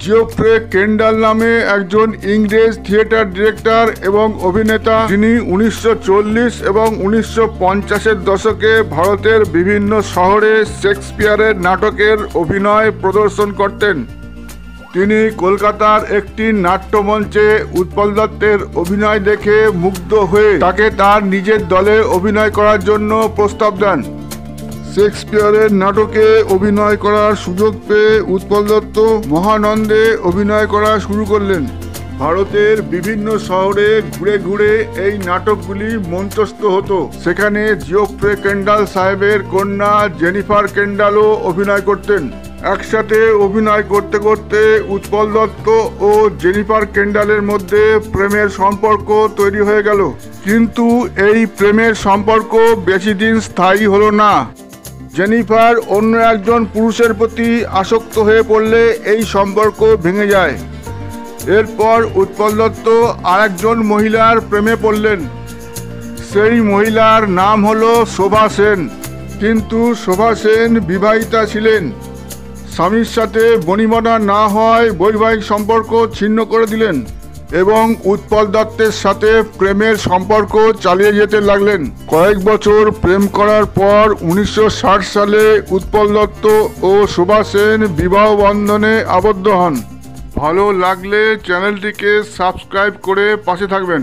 Geoffrey Kendall নামে একজন ইংরেজ থিয়েটার ডিরেক্টর এবং অভিনেতা, যিনি 1940 এবং 1950-এর দশকে ভারতের বিভিন্ন শহরে শেক্সপিয়ারের নাটকের অভিনয় প্রদর্শন করতেন। তিনি কলকাতার একটি নাট্যমঞ্চে উৎপল দত্তের অভিনয় দেখে মুগ্ধ হয়ে তাকে তার নিজের দলে অভিনয় করার জন্য প্রস্তাব দেন। শেক্সপিয়ারের নাটকে অভিনয় করার সুযোগ পেয়ে উৎপল দত্ত মহানন্দে অভিনয় করা শুরু করলেন। ভারতের বিভিন্ন শহরে ঘুরে ঘুরে এই নাটকগুলি মঞ্চস্থ হতো। সেখানে জিওফ্রে কেন্ডাল সাহেবের কন্যা জেনিফার কেন্ডালও অভিনয় করতেন। একসাথে অভিনয় করতে করতে উৎপল দত্ত ও জেনিফার কেন্ডালের মধ্যে প্রেমের সম্পর্ক তৈরি হয়ে গেল। কিন্তু এই প্রেমের সম্পর্ক বেশি দিন স্থায়ী হলো না। জেনিফার অন্য একজন পুরুষের প্রতি আসক্ত হয়ে পড়লে এই সম্পর্ক ভেঙে যায়। এরপর উৎপল দত্ত আরেকজন মহিলার প্রেমে পড়লেন। সেই মহিলার নাম হলো শোভা সেন। কিন্তু শোভা সেন বিবাহিতা ছিলেন। স্বামীর সাথে বনিবনা না হয় বৈবাহিক সম্পর্ক ছিন্ন করে দিলেন এবং উৎপল দত্তের সাথে প্রেমের সম্পর্ক চালিয়ে যেতে লাগলেন। কয়েক বছর প্রেম করার পর 1960 সালে উৎপল দত্ত ও শোভা সেন বিবাহ বন্ধনে আবদ্ধ হন। ভালো লাগলে চ্যানেলটিকে সাবস্ক্রাইব করে পাশে থাকবেন।